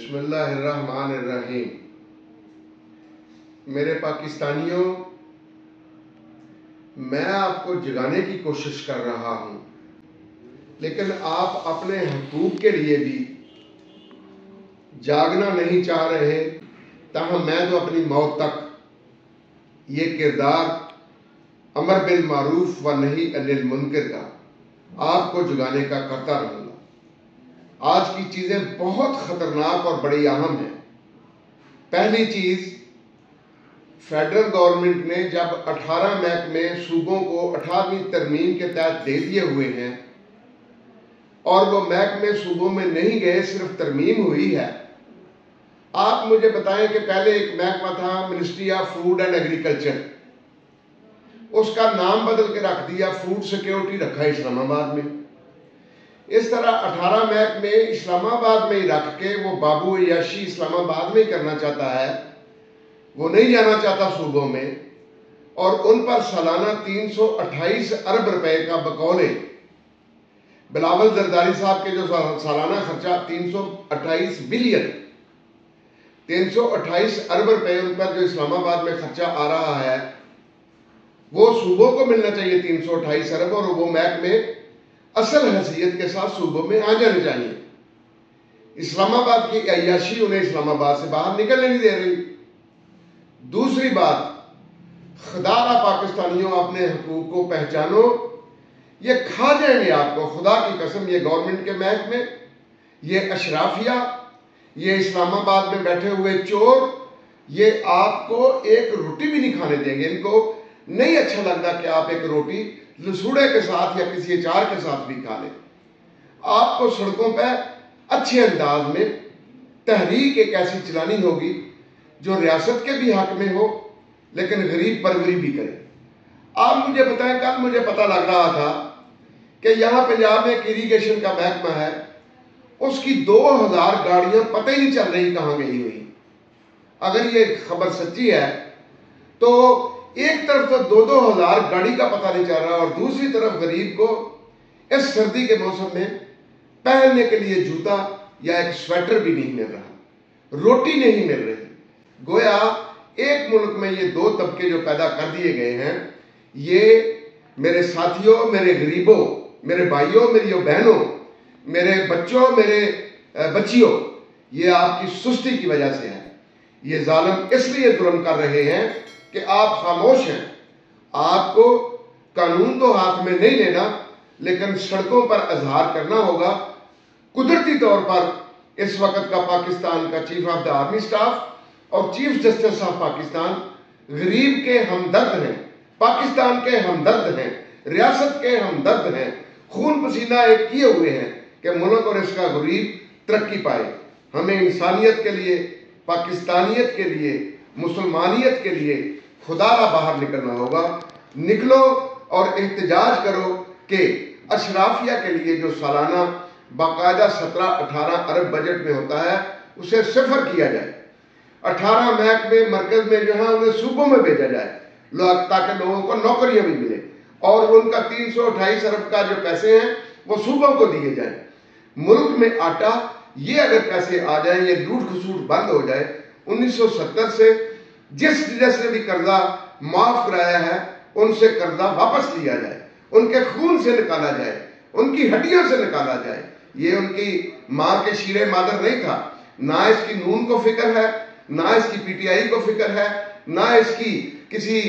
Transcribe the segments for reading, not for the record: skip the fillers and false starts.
बिस्मिल्लाहिर्रहमानिर्रहीम। मेरे पाकिस्तानियों, मैं आपको जगाने की कोशिश कर रहा हूं, लेकिन आप अपने हकूक के लिए भी जागना नहीं चाह रहे। ताहम मैं तो अपनी मौत तक ये किरदार अमर बिल मारूफ व नही अनिल मुनकर का आपको जगाने का करता रहूंगा। आज की चीजें बहुत खतरनाक और बड़ी अहम है। पहली चीज, फेडरल गवर्नमेंट ने जब 18 महकमे सूबों को 18वीं तरमीम के तहत दे दिए हुए हैं और वो महकमे सूबों में नहीं गए, सिर्फ तरमीम हुई है। आप मुझे बताएं कि पहले एक महकमा था ministry of food and agriculture, उसका नाम बदल के रख दिया, फूड सिक्योरिटी रखा इस्लामाबाद में। इस तरह 18 महकमे इस्लामाबाद में ही रख के वो बाबू अय्याशी इस्लामाबाद में ही करना चाहता है, वो नहीं जाना चाहता सूबों में, और उन पर सालाना 328 अरब रुपए का बकौले बिलावल जरदारी साहब के जो सालाना खर्चा 328 बिलियन 328 अरब रुपए उन पर जो इस्लामाबाद में खर्चा आ रहा है, वो सूबों को मिलना चाहिए 328 अरब, और वो महकमे असल हैसियत के साथ सूबों में आ जाने चाहिए। इस्लामाबाद की अय्याशी उन्हें इस्लामाबाद से बाहर निकलने नहीं दे रही। दूसरी बात, खुदारा पाकिस्तानियों, अपने हकूक को पहचानो। ये खा जाएंगे आपको, खुदा की कसम। ये गवर्नमेंट के महकमे, ये अशराफिया, ये इस्लामाबाद में बैठे हुए चोर, ये आपको एक रोटी भी नहीं खाने देंगे। इनको नहीं अच्छा लगता कि आप एक रोटी लसूड़े के साथ या किसी अचार के साथ भी खा लें। आपको सड़कों पर अच्छे अंदाज में तहरीक एक ऐसी चलानी होगी जो रियासत के भी हक में हो, लेकिन गरीब परवरी भी करे। आप मुझे बताएं, कल मुझे पता लग रहा था कि यहाँ पंजाब में एक इरीगेशन का महकमा है, उसकी 2000 गाड़ियां पता ही नहीं चल रही कहाँ गई हुई। अगर ये खबर सच्ची है तो एक तरफ तो 2-2 हजार गाड़ी का पता नहीं चल रहा, और दूसरी तरफ गरीब को इस सर्दी के मौसम में पहनने के लिए जूता या एक स्वेटर भी नहीं मिल रहा, रोटी नहीं मिल रही। गोया एक मुल्क में ये दो तबके जो पैदा कर दिए गए हैं, ये मेरे साथियों, मेरे गरीबों, मेरे भाइयों, मेरी बहनों, मेरे बच्चों, मेरे बच्चियों, ये आपकी सुस्ती की वजह से है। ये जालिम इसलिए जुल्म कर रहे हैं कि आप खामोश हैं। आपको कानून तो हाथ में नहीं लेना, लेकिन सड़कों पर इजहार करना होगा। कुदरती तौर पर इस वक्त का पाकिस्तान का chief of the army staff और चीफ जस्टिस ऑफ पाकिस्तान गरीब के हमदर्द हैं, पाकिस्तान के हमदर्द हैं, रियासत के हमदर्द हैं, खून पसीना एक किए हुए हैं कि मुल्क और इसका गरीब तरक्की पाए। हमें इंसानियत के लिए, पाकिस्तानियत के लिए, मुसलमानियत के लिए खुदारा बाहर निकलना होगा। निकलो और एहतजाज करो कि अशराफिया के लिए जो सालाना बाकायदा 17-18 अरब बजट में होता है, उसे सिफर किया जाए। 18 महकमे मरकज में जो है उन्हें सूबों में भेजा जाए, ताकि लोगों को नौकरियां भी मिले, और उनका 328 अरब का जो पैसे हैं वो सूबों को दिए जाए। मुल्क में आटा, ये अगर पैसे आ जाए, ये लूट खसूट बंद हो जाए। 1970 से जिसने भी कर्जा माफ कराया है, उनसे कर्जा वापस लिया जाए, उनके खून से निकाला जाए, उनकी हड्डियों से निकाला जाए। ये उनकी मां के शीरे मादर नहीं था। ना इसकी नून को फिक्र है, ना इसकी पीटीआई को फिक्र है, ना इसकी किसी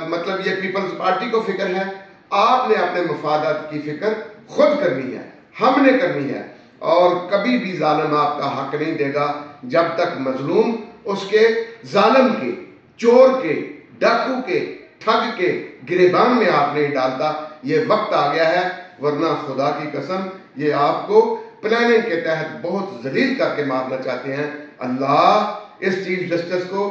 मतलब ये पीपल्स पार्टी को फिक्र है। आपने अपने मफादात की फिक्र खुद करनी है, हमने करनी है, और कभी भी जालिम आपका हक नहीं देगा जब तक मजलूम उसके जालिम के, चोर के, डाकू के, ठग के गिरेबान में आप नहीं डालता। ये वक्त आ गया है, वरना खुदा की कसम ये आपको प्लानिंग के तहत बहुत जलील करके मारना चाहते हैं। अल्लाह इस चीफ जस्टिस को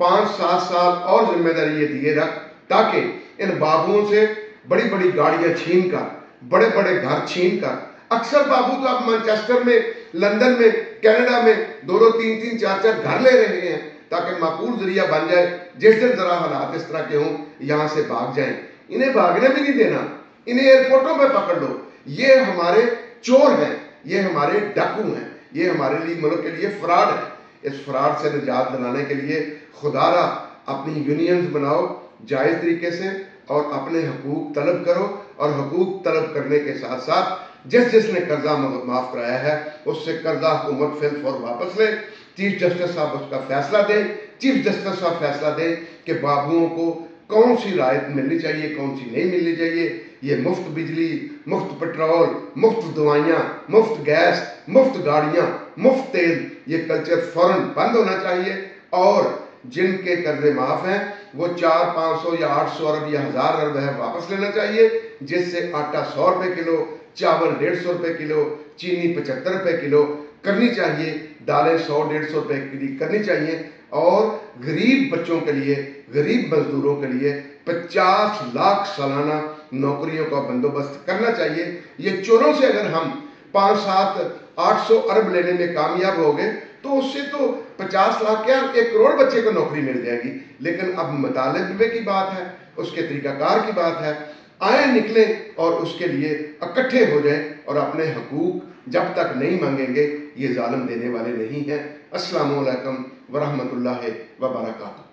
5-7 साल और जिम्मेदारी ये दिए रख, ताकि इन बाबुओं से बड़ी बड़ी गाड़ियां छीन कर, बड़े बड़े घर छीन कर, अक्सर बाबू तो आप मैनचेस्टर में, लंदन में, कनाडा में 2-2, 3-3, 4-4 घर ले रहे हैं, ताकि माकूल जरिया बन जाए। जिस दिन जरा हालात इस तरह के हों, यहां से भाग जाएं। इन्हें भागने भी नहीं देना, इन्हें एयरपोर्टों पे पकड़ लो। ये हमारे चोर हैं, ये हमारे डाकू हैं, ये हमारे लिए, मुल्क के लिए फ्रॉड है। इस फ्रॉड से निजात दिलाने के लिए खुदारा अपनी यूनियंस बनाओ जायज़ तरीके से और अपने हकूक तलब करो, और हकूक तलब करने के साथ साथ जिसने कर्जा माफ कराया है उससे कर्जा हुकूमत फिल फौर वापस ले। चीफ जस्टिस साहब उसका फैसला दें, चीफ जस्टिस साहब फैसला दें कि बाबुओं को कौन सी रायत मिलनी चाहिए, कौन सी नहीं मिलनी चाहिए। ये मुफ्त बिजली, मुफ्त पेट्रोल, मुफ्त दवाइयाँ, मुफ्त गैस, मुफ्त गाड़ियाँ, मुफ्त तेल, ये कल्चर फौरन बंद होना चाहिए। और जिनके कर्जे माफ हैं वो 400-500 या 800 अरब या 1000 अरब है वापस लेना चाहिए, जिससे आटा 100 रुपए किलो, चावल 150 रुपए किलो, चीनी 75 रुपए किलो करनी चाहिए, दालें 100-150 रुपए की करनी चाहिए। और गरीब बच्चों के लिए, गरीब मजदूरों के लिए 50 लाख सालाना नौकरियों का बंदोबस्त करना चाहिए। ये चोरों से अगर हम 5-7-800 अरब लेने में कामयाब हो गए तो उससे तो 50 लाख क्या 1 करोड़ बच्चे को नौकरी मिल जाएगी। लेकिन अब मुतालिबे की बात है, उसके तरीकाकार की बात है। आए निकले और उसके लिए इकट्ठे हो जाएं और अपने हकूक जब तक नहीं मांगेंगे ये जालिम देने वाले नहीं हैं। अस्सलामु अलैकुम वरहमतुल्लाहि व बरकातहू।